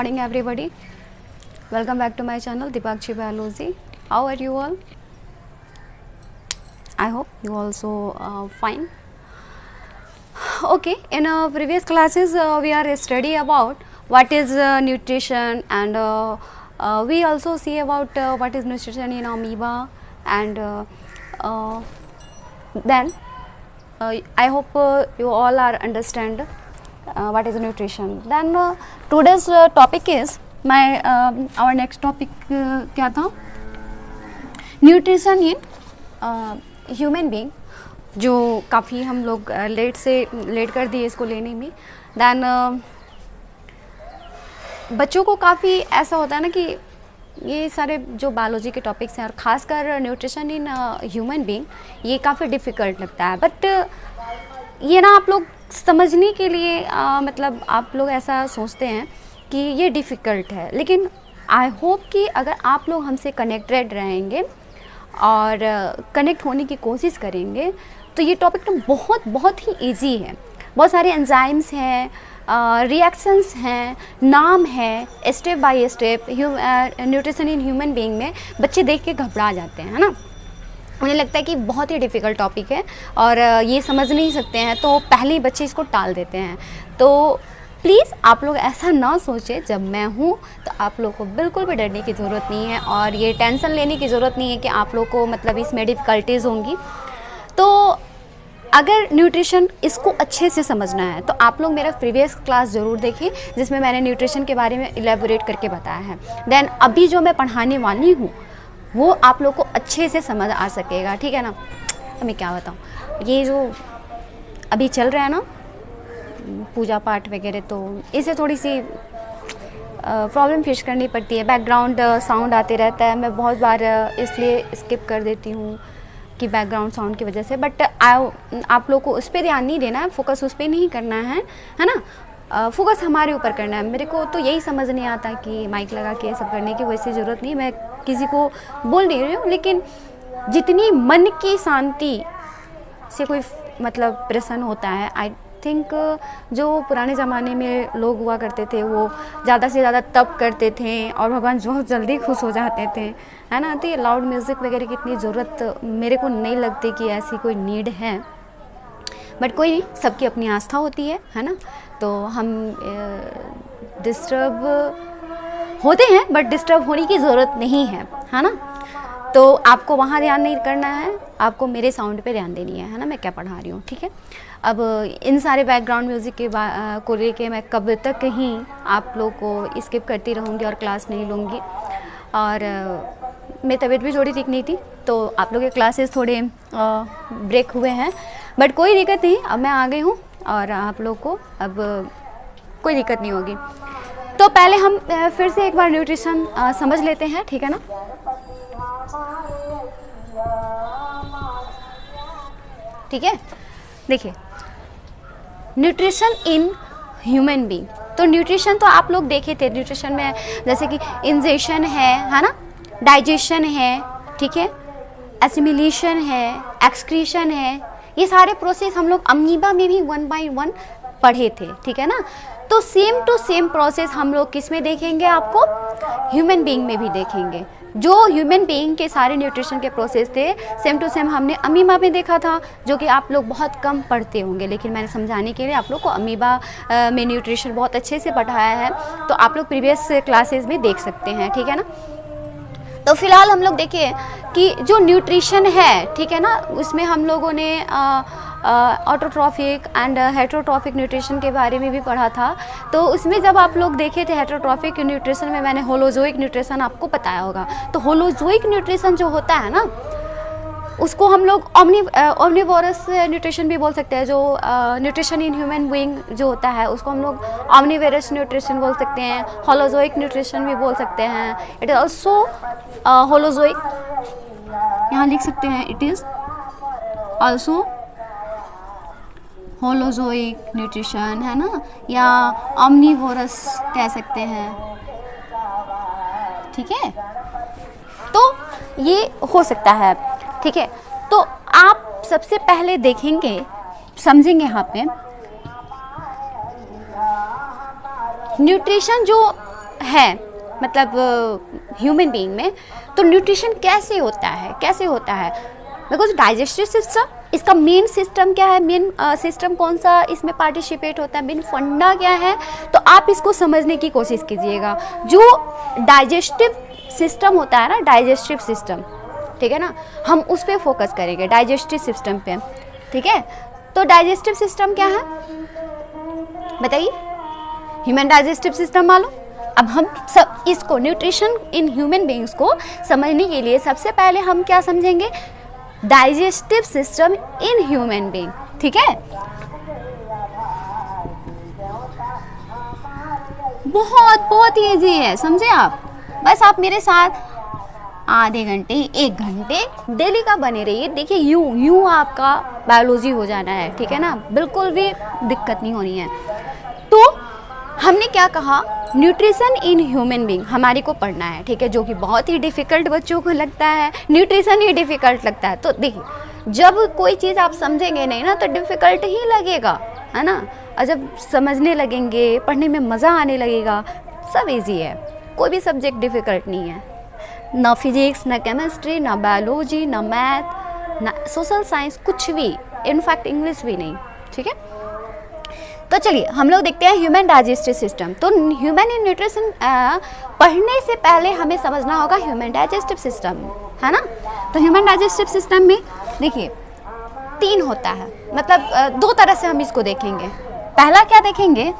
morning everybody. Welcome back to my channel Dipakshi Biology. How are you all? I hope you also fine. Okay, in our previous classes we are study about what is nutrition, and we also see about what is nutrition in amoeba, and then I hope you all are understand what is nutrition. Then today's topic is my our next topic क्या था, nutrition in human being, जो काफ़ी हम लोग late कर दिए इसको लेने में. दैन बच्चों को काफ़ी ऐसा होता है ना कि ये सारे जो बायोलॉजी के टॉपिक्स हैं और ख़ासकर न्यूट्रिशन इन ह्यूमन बीइंग, ये काफ़ी डिफ़िकल्ट लगता है. बट ये ना आप लोग समझने के लिए मतलब आप लोग ऐसा सोचते हैं कि ये डिफ़िकल्ट है, लेकिन आई होप कि अगर आप लोग हमसे कनेक्टेड रहेंगे और कनेक्ट होने की कोशिश करेंगे तो ये टॉपिक तो बहुत ही इजी है. बहुत सारे एंजाइम्स हैं, रिएक्शंस हैं, नाम है, step by step. Nutrition in human being में बच्चे देख के घबरा जाते हैं, है ना. उन्हें लगता है कि बहुत ही डिफ़िकल्ट टॉपिक है और ये समझ नहीं सकते हैं, तो पहले ही बच्चे इसको टाल देते हैं. तो प्लीज़ आप लोग ऐसा ना सोचें. जब मैं हूँ तो आप लोग को बिल्कुल भी डरने की ज़रूरत नहीं है और ये टेंशन लेने की ज़रूरत नहीं है कि आप लोग को मतलब इसमें डिफ़िकल्टीज़ होंगी. तो अगर न्यूट्रिशन इसको अच्छे से समझना है तो आप लोग मेरा प्रीवियस क्लास ज़रूर देखें, जिसमें मैंने न्यूट्रिशन के बारे में इलेबोरेट करके बताया है. देन अभी जो मैं पढ़ाने वाली हूँ वो आप लोग को अच्छे से समझ आ सकेगा, ठीक है ना. तो मैं क्या बताऊँ, ये जो अभी चल रहा है ना पूजा पाठ वगैरह, तो इससे थोड़ी सी प्रॉब्लम फेस करनी पड़ती है. बैकग्राउंड साउंड आते रहता है. मैं बहुत बार इसलिए स्किप कर देती हूँ कि बैकग्राउंड साउंड की वजह से. बट आप लोग को उस पर ध्यान नहीं देना है, फोकस उस पर नहीं करना है ना. फोकस हमारे ऊपर करना है. मेरे को तो यही समझ नहीं आता कि माइक लगा के ये सब करने की वैसी ज़रूरत नहीं. मैं किसी को बोल नहीं रही हूँ, लेकिन जितनी मन की शांति से कोई मतलब प्रसन्न होता है, आई थिंक जो पुराने ज़माने में लोग हुआ करते थे वो ज़्यादा से ज़्यादा तप करते थे और भगवान बहुत जल्दी खुश हो जाते थे, है ना. तो ये लाउड म्यूज़िक वगैरह की इतनी ज़रूरत मेरे को नहीं लगती कि ऐसी कोई नीड है. बट कोई नहीं, सबकी अपनी आस्था होती है ना. तो हम डिस्टर्ब होते हैं बट डिस्टर्ब होने की ज़रूरत नहीं है ना. तो आपको वहाँ ध्यान नहीं करना है, आपको मेरे साउंड पे ध्यान देनी है ना, मैं क्या पढ़ा रही हूँ, ठीक है. अब इन सारे बैकग्राउंड म्यूज़िक के को लेके मैं कब तक ही आप लोग को स्किप करती रहूँगी और क्लास नहीं लूँगी. और मेरी तबीयत भी थोड़ी ठीक नहीं थी, तो आप लोग के क्लासेस थोड़े ब्रेक हुए हैं. बट कोई दिक्कत नहीं, अब मैं आ गई हूँ और आप लोग को अब कोई दिक्कत नहीं होगी. तो पहले हम फिर से एक बार न्यूट्रिशन समझ लेते हैं, ठीक है ना. ठीक है, देखिए न्यूट्रिशन इन ह्यूमन बीइंग. तो न्यूट्रिशन तो आप लोग देखे थे. न्यूट्रिशन में जैसे कि इंजेक्शन है ना, डाइजेशन है, ठीक है, एसिमिलेशन है, एक्सक्रीशन है. ये सारे प्रोसेस हम लोग अमीबा में भी 1 by 1 पढ़े थे, ठीक है ना. तो सेम टू सेम प्रोसेस हम लोग किस में देखेंगे, आपको ह्यूमन बीइंग में भी देखेंगे. जो ह्यूमन बीइंग के सारे न्यूट्रिशन के प्रोसेस थे सेम टू सेम हमने अमीबा में देखा था, जो कि आप लोग बहुत कम पढ़ते होंगे. लेकिन मैंने समझाने के लिए आप लोग को अमीबा में न्यूट्रिशन बहुत अच्छे से पढ़ाया है, तो आप लोग प्रीवियस क्लासेस में देख सकते हैं, ठीक है ना. तो फिलहाल हम लोग देखिए कि जो न्यूट्रिशन है, ठीक है ना, उसमें हम लोगों ने ऑटोट्रॉफिक एंड हेटेरोट्रॉफिक न्यूट्रिशन के बारे में भी पढ़ा था. तो उसमें जब आप लोग देखे थे हेटेरोट्रॉफिक न्यूट्रिशन में मैंने होलोजोइक न्यूट्रिशन आपको बताया होगा. तो होलोजोइक न्यूट्रिशन जो होता है ना, उसको हम लोग ओमनिवोरस न्यूट्रिशन भी बोल सकते हैं. जो न्यूट्रिशन इन ह्यूमन बीइंग जो होता है उसको हम लोग ओमनिवोरस न्यूट्रिशन बोल सकते हैं, होलोजोइक न्यूट्रिशन भी बोल सकते हैं. इट इज़ ऑल्सो होलोजोइक, यहाँ लिख सकते हैं, it is also holozoic nutrition, है ना, या ओमनिवोरस कह सकते हैं, ठीक है. तो ये हो सकता है, ठीक है. तो आप सबसे पहले देखेंगे, समझेंगे यहाँ पे न्यूट्रिशन जो है मतलब ह्यूमन बीइंग में, तो न्यूट्रिशन कैसे होता है बिकॉज डाइजेस्टिव सिस्टम, इसका मेन सिस्टम क्या है, मेन सिस्टम कौन सा इसमें पार्टिसिपेट होता है, मेन फंडा क्या है, तो आप इसको समझने की कोशिश कीजिएगा। जो डाइजेस्टिव सिस्टम होता है ना, डाइजेस्टिव सिस्टम, ठीक है ना, हम उस पर फोकस करेंगे, डाइजेस्टिव सिस्टम पे, ठीक है। तो डाइजेस्टिव सिस्टम क्या है बताइए, ह्यूमन डाइजेस्टिव सिस्टम मालूम। अब हम सब इसको न्यूट्रिशन इन ह्यूमन बीइंग्स को समझने के लिए सबसे पहले हम क्या समझेंगे, digestive system in human being, ठीक है। बहुत ईजी है, समझे आप। बस आप मेरे साथ आधे घंटे 1 घंटे डेली का बने रहिए, देखिए यूं आपका बायोलॉजी हो जाना है, ठीक है ना, बिल्कुल भी दिक्कत नहीं होनी है। तो हमने क्या कहा, न्यूट्रिशन इन ह्यूमन बीइंग हमारे को पढ़ना है, ठीक है, जो कि बहुत ही डिफ़िकल्ट बच्चों को लगता है, न्यूट्रिशन ही डिफ़िकल्ट लगता है। तो देखिए जब कोई चीज़ आप समझेंगे नहीं ना तो डिफ़िकल्ट ही लगेगा, है ना, और जब समझने लगेंगे, पढ़ने में मज़ा आने लगेगा, सब इजी है, कोई भी सब्जेक्ट डिफ़िकल्ट नहीं है, ना फिजिक्स, ना केमिस्ट्री, ना बायोलॉजी, ना मैथ, ना सोशल साइंस, कुछ भी, इनफैक्ट इंग्लिश भी नहीं, ठीक है। तो चलिए हम लोग देखते हैं ह्यूमन डाइजेस्टिव सिस्टम। तो ह्यूमन इन न्यूट्रिशन पढ़ने से पहले हमें समझना होगा ह्यूमन डाइजेस्टिव सिस्टम, है ना। तो ह्यूमन डाइजेस्टिव सिस्टम में देखिए 3 होता है, मतलब 2 तरह से हम इसको देखेंगे। पहला क्या देखेंगे,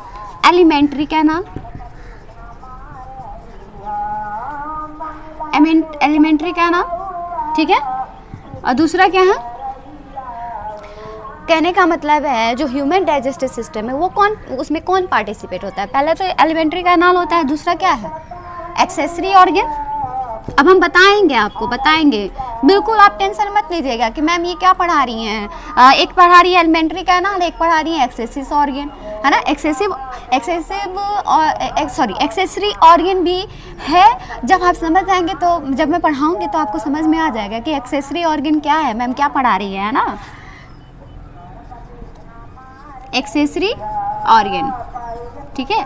एलिमेंट्री कैनाल, एलिमेंट्री कैनाल, ठीक है। और दूसरा क्या है, कहने का मतलब है जो ह्यूमन डाइजेस्टिव सिस्टम है वो उसमें कौन पार्टिसिपेट होता है। पहले तो एलिमेंट्री कैनाल होता है, दूसरा क्या है, एक्सेसरी ऑर्गन। अब हम बताएंगे, आपको बताएंगे, बिल्कुल आप टेंशन मत लीजिएगा कि मैम ये क्या पढ़ा रही हैं, एक पढ़ा रही है एलिमेंट्री कैनाल, एक पढ़ा रही है एक्सेसिव ऑर्गन, है ना। एक्सेसरी ऑर्गन भी है, जब आप समझ जाएंगे तो जब मैं पढ़ाऊंगी तो आपको समझ में आ जाएगा कि एक्सेसरी ऑर्गन क्या है, मैम क्या पढ़ा रही है ना, एक्सेसरी ऑर्गन, ठीक है।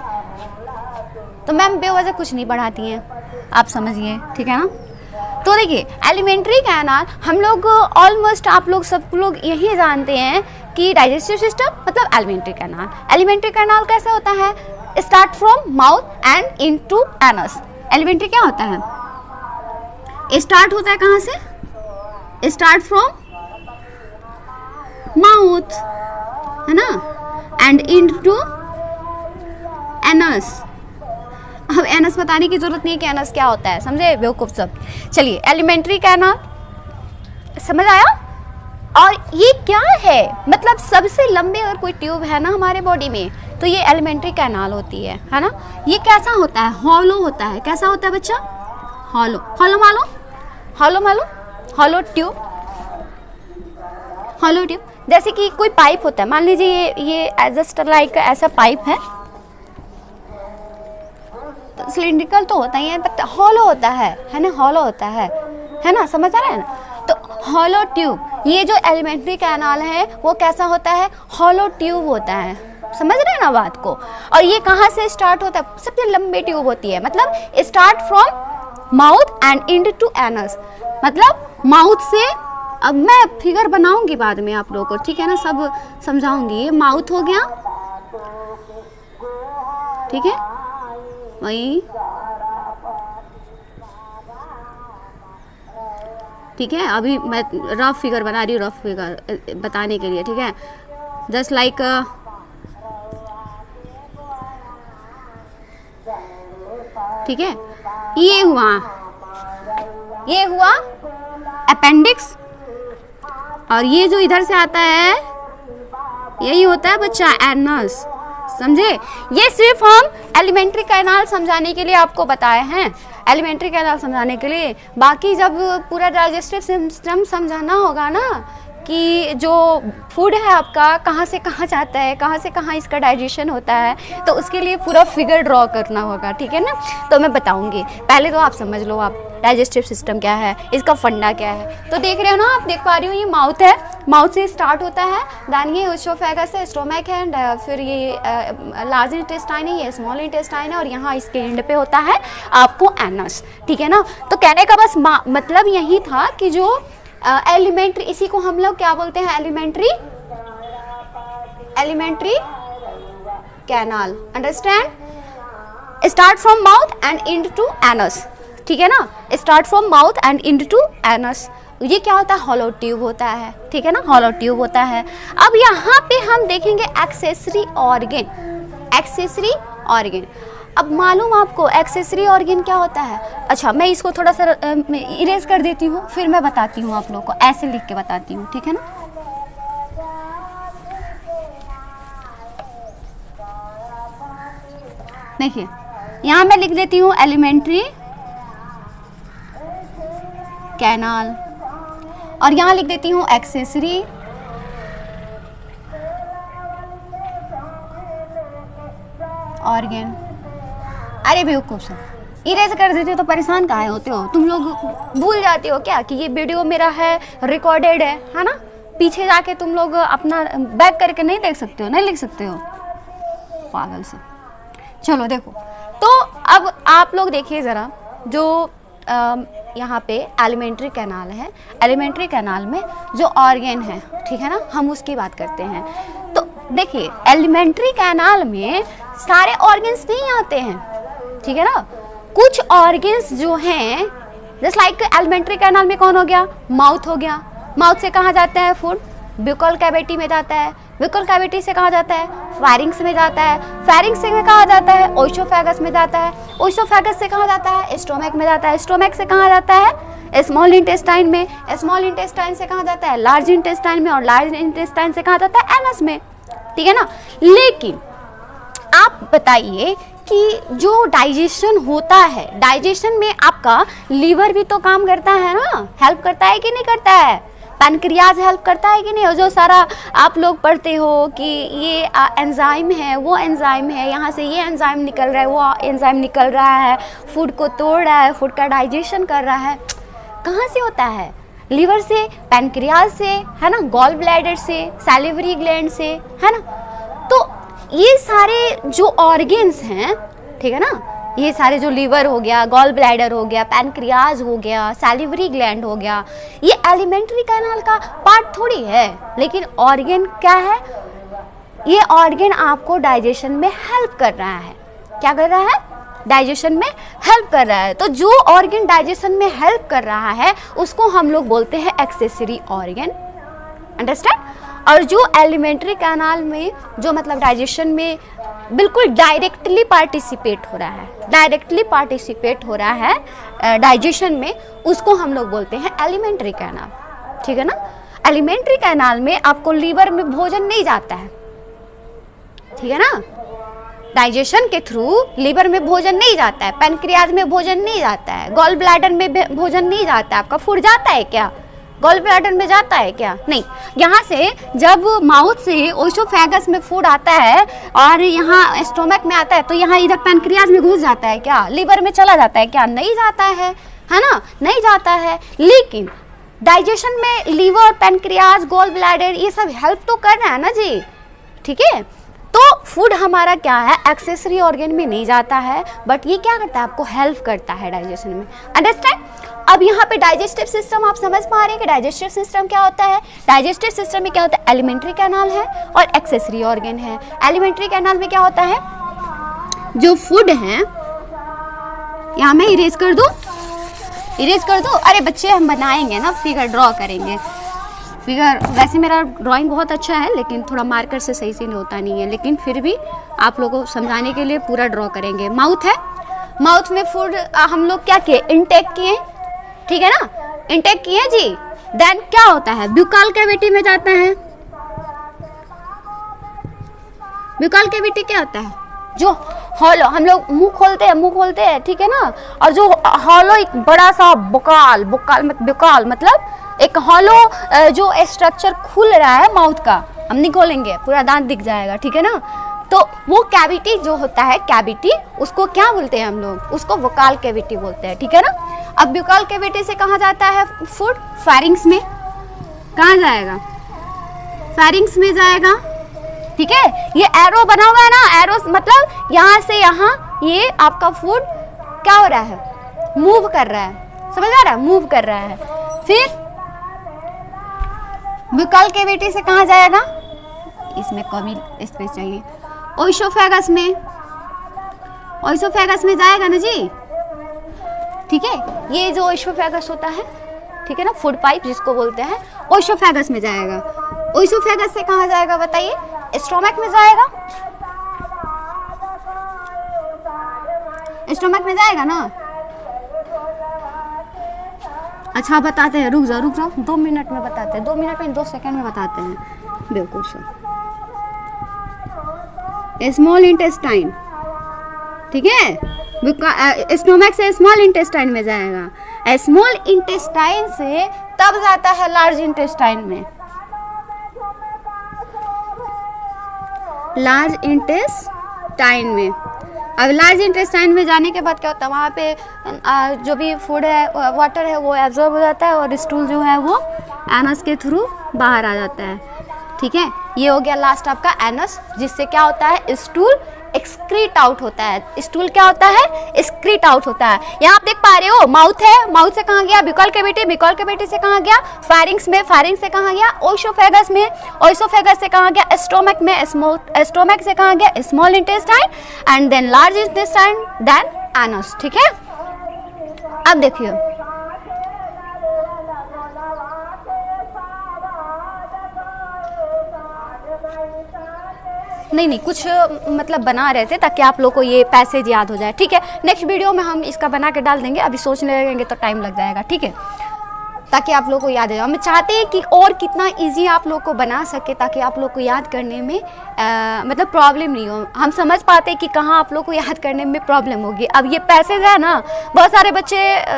तो मैम बेवजह कुछ नहीं पढ़ाती हैं, आप समझिए, ठीक है ना। तो देखिए एलिमेंट्री कैनाल हम लोग ऑलमोस्ट आप लोग सब लोग यही जानते हैं कि डाइजेस्टिव सिस्टम मतलब एलिमेंट्री कैनाल। एलिमेंट्री कैनाल कैसे होता है, start from mouth and into anus. Alimentary क्या होता है, स्टार्ट होता है कहाँ से, स्टार्ट फ्रॉम माउथ, है ना, एंड इनटू एनस। अब एनस बताने की जरूरत नहीं है कि एनस क्या होता है, समझे बेवकूफ सब। चलिए एलिमेंट्री कैनाल समझ आया। और ये क्या है, मतलब सबसे लंबे अगर कोई ट्यूब है ना हमारे बॉडी में तो ये एलिमेंट्री कैनाल होती है ना। ये कैसा होता है, हॉलो होता है। कैसा होता है बच्चा, हॉलो। हॉलो मालूम, हॉलो मालूम, हॉलो ट्यूब, हॉलो ट्यूब। जैसे कि कोई पाइप होता है, मान लीजिए ये जस्ट लाइक ऐसा पाइप है, तो सिलिंड्रिकल तो होता ही है बट हॉलो होता है ना, हॉलो होता है ना, समझ आ रहा है ना। तो हॉलो ट्यूब, ये जो एलिमेंट्री कैनाल है वो कैसा होता है, हॉलो ट्यूब होता है, समझ रहे हैं ना बात को। और ये कहाँ से स्टार्ट होता है, सबसे लंबी ट्यूब होती है, मतलब start from mouth and end to anus, मतलब माउथ से। अब मैं फिगर बनाऊंगी बाद में आप लोगों को, ठीक है ना, सब समझाऊंगी। ये माउथ हो गया, ठीक है, वही, ठीक है। अभी मैं रफ फिगर बना रही हूँ, रफ फिगर बताने के लिए, ठीक है, जस्ट लाइक ठीक है। ये हुआ अपेंडिक्स, और ये जो इधर से आता है यही होता है बच्चा एनस, समझे। ये सिर्फ हम एलिमेंट्री कैनाल समझाने के लिए आपको बताए हैं, एलिमेंट्री कैनाल समझाने के लिए। बाकी जब पूरा डाइजेस्टिव सिस्टम समझाना होगा ना कि जो फूड है आपका कहाँ से कहाँ जाता है, कहाँ से कहाँ इसका डाइजेशन होता है, तो उसके लिए पूरा फिगर ड्रॉ करना होगा, ठीक है ना। तो मैं बताऊंगी, पहले तो आप समझ लो आप डाइजेस्टिव सिस्टम क्या है, इसका फंडा क्या है। तो देख रहे हो ना, आप देख पा रही हो ये माउथ है, माउथ से स्टार्ट होता है, देन ये ओसोफेगस है, स्टोमक है, एंड फिर ये लार्ज इंटेस्टाइन है, ये स्मॉल इंटेस्टाइन है, और यहाँ इसके एंड पे होता है आपको एनस, ठीक है ना। तो कहने का बस मतलब यही था कि जो एलिमेंट्री, इसी को हम लोग क्या बोलते हैं, alimentary canal, understand, start from mouth and end to anus, ठीक है ना, start from mouth and end to anus. ये क्या होता है, हॉलो ट्यूब होता है, ठीक है ना, हॉलो ट्यूब होता है। अब यहाँ पे हम देखेंगे एक्सेसरी ऑर्गन। अब मालूम आपको एक्सेसरी ऑर्गन क्या होता है? अच्छा, मैं इसको थोड़ा सा इरेज कर देती हूँ, फिर मैं बताती हूँ आप लोग को, ऐसे लिख के बताती हूँ, ठीक है ना। देखिए यहाँ मैं लिख देती हूँ एलिमेंट्री कैनाल, और यहाँ लिख देती हूँ एक्सेसरी ऑर्गन। अरे बेवकूफ सर, इरेज कर देते हो तो परेशान काहे होते हो तुम लोग? भूल जाते हो क्या कि ये वीडियो मेरा है, रिकॉर्डेड है ना? पीछे जाके तुम लोग अपना बैक करके नहीं देख सकते हो, नहीं लिख सकते हो, पागल से। चलो देखो, तो अब आप लोग देखिए ज़रा, जो यहाँ पे एलिमेंट्री कैनाल है, एलिमेंट्री कैनाल में जो ऑर्गन है, ठीक है ना, हम उसकी बात करते हैं। तो देखिए एलिमेंट्री कैनाल में सारे ऑर्गन्स नहीं आते हैं, ठीक है ना। कुछ ऑर्गन्स जो हैं, जस्ट लाइक एलिमेंट्री कैनाल में कौन हो गया, माउथ हो गया। माउथ से कहाँ जाता है फूड, ब्यूकल कैविटी में जाता है। ब्यूकल कैविटी से कहाँ जाता है, फेरिंग्स में जाता है। फेरिंग्स से कहाँ जाता है, ओसोफेगस में जाता है। ओसोफेगस से कहाँ जाता है, स्टोमक में जाता है। स्टोमक से कहाँ जाता है, स्मॉल इंटेस्टाइन में। स्मॉल इंटेस्टाइन से कहाँ जाता है, लार्ज इंटेस्टाइन में। और लार्ज इंटेस्टाइन से कहाँ जाता है, एनस में, ठीक है ना। लेकिन आप बताइए कि जो डाइजेशन होता है, डाइजेशन में आपका लीवर भी तो काम करता है ना, हेल्प करता है कि नहीं करता है? पैनक्रियाज हेल्प करता है कि नहीं? और जो सारा आप लोग पढ़ते हो कि ये एंजाइम है, वो एंजाइम है, यहाँ से ये एंजाइम निकल रहा है, वो एंजाइम निकल रहा है, फूड को तोड़ रहा है, फूड का डाइजेशन कर रहा है। कहाँ से होता है? लीवर से, पैनक्रियाज से, है ना, गॉल ब्लैडर से, सैलिवरी ग्लैंड से, है ना। तो ये सारे जो ऑर्गन्स हैं, ठीक है ना, ये सारे जो लीवर हो गया, गॉल ब्लैडर हो गया, पैनक्रियाज हो गया, सैलिवरी ग्लैंड हो गया, ये एलिमेंट्री कैनाल का पार्ट थोड़ी है। लेकिन ऑर्गन क्या है, ये ऑर्गन आपको डाइजेशन में हेल्प कर रहा है। क्या कर रहा है, डाइजेशन में हेल्प कर रहा है। तो जो ऑर्गन डाइजेशन में हेल्प कर रहा है उसको हम लोग बोलते हैं एक्सेसरी ऑर्गन, अंडरस्टैंड। और जो एलिमेंट्री कैनाल में जो मतलब डाइजेशन में बिल्कुल डायरेक्टली पार्टिसिपेट हो रहा है, डायरेक्टली पार्टिसिपेट हो रहा है डाइजेशन में, उसको हम लोग बोलते हैं एलिमेंट्री कैनाल, ठीक है ना। एलिमेंट्री कैनाल में आपको लीवर में भोजन नहीं जाता है, ठीक है ना, डाइजेशन के थ्रू लीवर में भोजन नहीं जाता है, पैनक्रियाज में भोजन नहीं जाता है, गॉल ब्लैडर में भोजन नहीं जाता है। आपका फूड जाता है क्या, गॉल ब्लैडर में जाता है क्या? नहीं। यहाँ से जब माउथ से ओसोफेगस में फूड आता है और यहाँ स्टोमक में आता है, तो यहाँ इधर पैनक्रियाज में घुस जाता है क्या, लीवर में चला जाता है क्या? नहीं जाता है ना, नहीं जाता है। लेकिन डाइजेशन में लीवर, पैनक्रियाज, गॉल ब्लैडर ये सब हेल्प तो कर रहा है ना जी, ठीक है। तो फूड हमारा क्या है, एक्सेसरी ऑर्गन में नहीं जाता है, बट ये क्या करता है, आपको हेल्प करता है डाइजेशन में, अंडरस्टैंड। अब यहाँ पे डाइजेस्टिव सिस्टम आप समझ पा रहे हैं कि डाइजेस्टिव सिस्टम क्या होता है। डाइजेस्टिव सिस्टम में क्या होता है, एलिमेंट्री कैनाल है और एक्सेसरी ऑर्गन है। एलिमेंट्री कैनाल में क्या होता है, जो फूड है, यहाँ मैं इरेज कर दूँ, इरेज कर दो। अरे बच्चे हम बनाएंगे ना, फिगर ड्रॉ करेंगे। फिगर वैसे मेरा ड्राइंग बहुत अच्छा है, लेकिन थोड़ा मार्कर से सही से नहीं होता नहीं है, लेकिन फिर भी आप लोगों को समझाने के लिए पूरा ड्रॉ करेंगे। माउथ है, माउथ में फूड हम लोग क्या किए, इनटेक किए, ठीक है ना, इनटेक किए जी। देन क्या होता है, ब्यूकल कैविटी में जाता है। ब्यूकल कैविटी क्या होता है, जो हॉलो, हम लोग मुंह खोलते हैं, ठीक है ना, और जो हॉलो एक बड़ा सा बुकाल मतलब एक हॉलो जो स्ट्रक्चर खुल रहा है माउथ का, हम नहीं खोलेंगे, पूरा दांत दिख जाएगा, ठीक है ना। तो वो कैविटी जो होता है, कैविटी, उसको क्या बोलते हैं हम लोग, उसको वोकाल कैविटी बोलते हैं, ठीक है ना। अब ब्यूकल कैविटी से कहाँ जाता है फूड, फेरिंग्स में। कहाँ जाएगा, फेरिंग्स में जाएगा, ठीक है। ये एरो बना हुआ है ना, एरो मतलब यहाँ से यहाँ ये आपका फूड क्या हो रहा है, मूव कर रहा है, समझ आ रहा है, मूव कर रहा है। फिर बुक्कल कैविटी से कहाँ जाएगा, इसमें कमी स्पेस चाहिए, ओइसोफेगस में, ओइसोफेगस में जाएगा ना जी, ठीक है। ये जो ओइसोफेगस होता है, ठीक है ना, फूड पाइप जिसको बोलते हैं, ओइसोफेगस में जाएगा। ओइसोफेगस से कहाँ जाएगा बताइए, स्टोमक में जाएगा, स्टोमक में जाएगा ना। अच्छा बताते हैं, रुक जाओ 2 मिनट में बताते हैं, 2 मिनट में 2 सेकंड में बताते हैं, बिल्कुल सर। स्मॉल इंटेस्टाइन, ठीक है, स्टोमक से स्मॉल इंटेस्टाइन में जाएगा, स्मॉल इंटेस्टाइन से तब जाता है लार्ज इंटेस्टाइन में, लार्ज इंटेस्टाइन में। अब लार्ज इंटेस्टाइन में जाने के बाद क्या होता है, वहाँ पे जो भी फूड है, वाटर है, वो एब्जॉर्ब हो जाता है और स्टूल जो है वो एनस के थ्रू बाहर आ जाता है, ठीक है। ये हो गया लास्ट आपका एनस, जिससे क्या होता है, स्टूल एक्सक्रीट आउट होता है। स्टूल क्या होता है, एक्सक्रीट आउट होता है। यहाँ आप देख पा रहे हो, माउथ है, माउथ से कहाँ गया, बुक्कल कैविटी, बुक्कल कैविटी से कहाँ गया, फेरिंग्स में, फेरिंग्स से कहाँ गया, ओइसोफेगस में, ओइसोफेगस से कहाँ गया, स्टोमक में, स्टोमक से कहाँ गया, small intestine, and then large intestine, then anus, ठीक है। अब देखिए, नहीं कुछ मतलब बना रहे थे ताकि आप लोग को ये पैसेज याद हो जाए, ठीक है। नेक्स्ट वीडियो में हम इसका बना के डाल देंगे, अभी सोचने लगेंगे तो टाइम लग जाएगा, ठीक है, ताकि आप लोग को याद है। हम चाहते हैं कि और कितना इजी आप लोग को बना सके, ताकि आप लोग को याद करने में मतलब प्रॉब्लम नहीं हो। हम समझ पाते हैं कि कहाँ आप लोग को याद करने में प्रॉब्लम होगी। अब ये पैसेज है ना, बहुत सारे बच्चे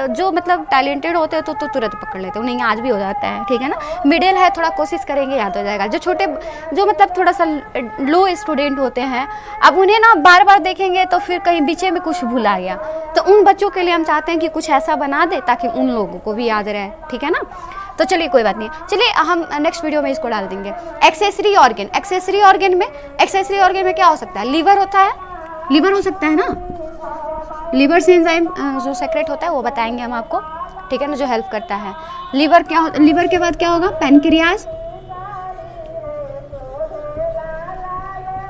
जो मतलब टैलेंटेड होते हैं तो तुरंत पकड़ लेते हैं, उन्हें आज भी हो जाता है, ठीक है ना। मिडिल है, थोड़ा कोशिश करेंगे याद हो जाएगा। जो छोटे, जो मतलब थोड़ा सा लो स्टूडेंट होते हैं, अब उन्हें ना बार बार देखेंगे तो फिर कहीं बीचे में कुछ भूल आ गया, तो उन बच्चों के लिए हम चाहते हैं कि कुछ ऐसा बना दे ताकि उन लोगों को भी याद रहे, ठीक है ना। तो चलिए कोई बात नहीं, चलिए हम नेक्स्ट वीडियो में इसको डाल देंगे। एक्सेसरी ऑर्गन, एक्सेसरी ऑर्गन में क्या हो सकता है, लीवर होता है, लीवर हो सकता है ना, लीवर से एंजाइम जो सेक्रेट होता है वो बताएंगे हम आपको, ठीक है ना, जो हेल्प करता है। लीवर क्या, लीवर के बाद क्या होगा, पैनक्रियाज,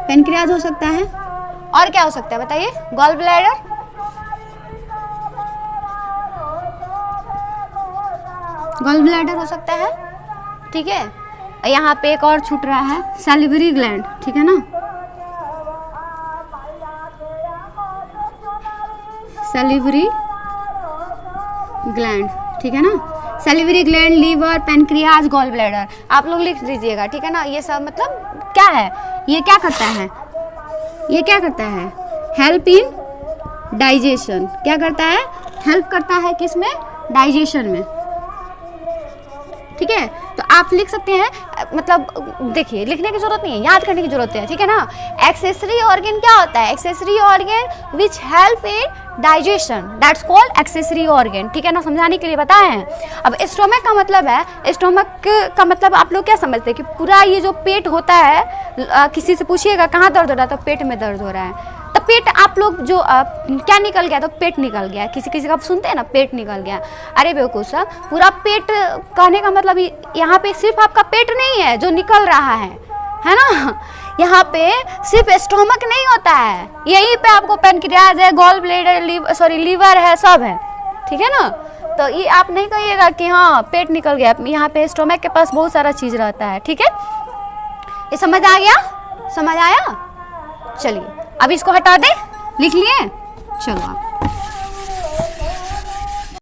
पैनक्रियाज हो सकता है। और क्या हो सकता है बताइए, गॉल ब्लैडर, गॉल ब्लैडर हो सकता है, ठीक है। यहाँ पे एक और छूट रहा है, सैलिवरी ग्लैंड, ठीक है ना, सैलिवरी ग्लैंड, ठीक है ना, salivary gland, liver, pancreas, gall bladder, आप लोग लिख दीजिएगा, ठीक है ना। ये सब मतलब क्या है, ये क्या करता है, ये क्या करता है, हेल्प इन डाइजेशन, क्या करता है, हेल्प करता है किसमें, डाइजेशन में, ठीक है। तो आप लिख सकते हैं, मतलब देखिए लिखने की जरूरत नहीं है, याद करने की जरूरत है, ठीक है ना। एक्सेसरी ऑर्गन क्या होता है, accessory organ which help in digestion, that's called accessory organ, ठीक है ना, समझाने के लिए बताए हैं। अब स्टोमक का मतलब है, स्टोमक का मतलब आप लोग क्या समझते हैं कि पूरा ये जो पेट होता है, किसी से पूछिएगा कहाँ दर्द हो रहा है तो पेट में दर्द हो रहा है, तो पेट आप लोग जो क्या निकल गया, तो पेट निकल गया, किसी किसी का सुनते हैं ना पेट निकल गया, अरे बेवकूफ़ साहब, पूरा पेट कहने का मतलब यहाँ पे सिर्फ आपका पेट नहीं है जो निकल रहा है ना, यहाँ पे सिर्फ स्टोमक नहीं होता है, यहीं पे आपको पैनक्रियाज है, गॉल ब्लैडर, लीवर है, सब है, ठीक है ना। तो ये आप नहीं कहिएगा कि हाँ पेट निकल गया, यहाँ पे स्टोमक के पास बहुत सारा चीज़ रहता है, ठीक है। ये समझ आ गया, समझ आया, चलिए अब इसको हटा दे, लिख लिए, चलो आप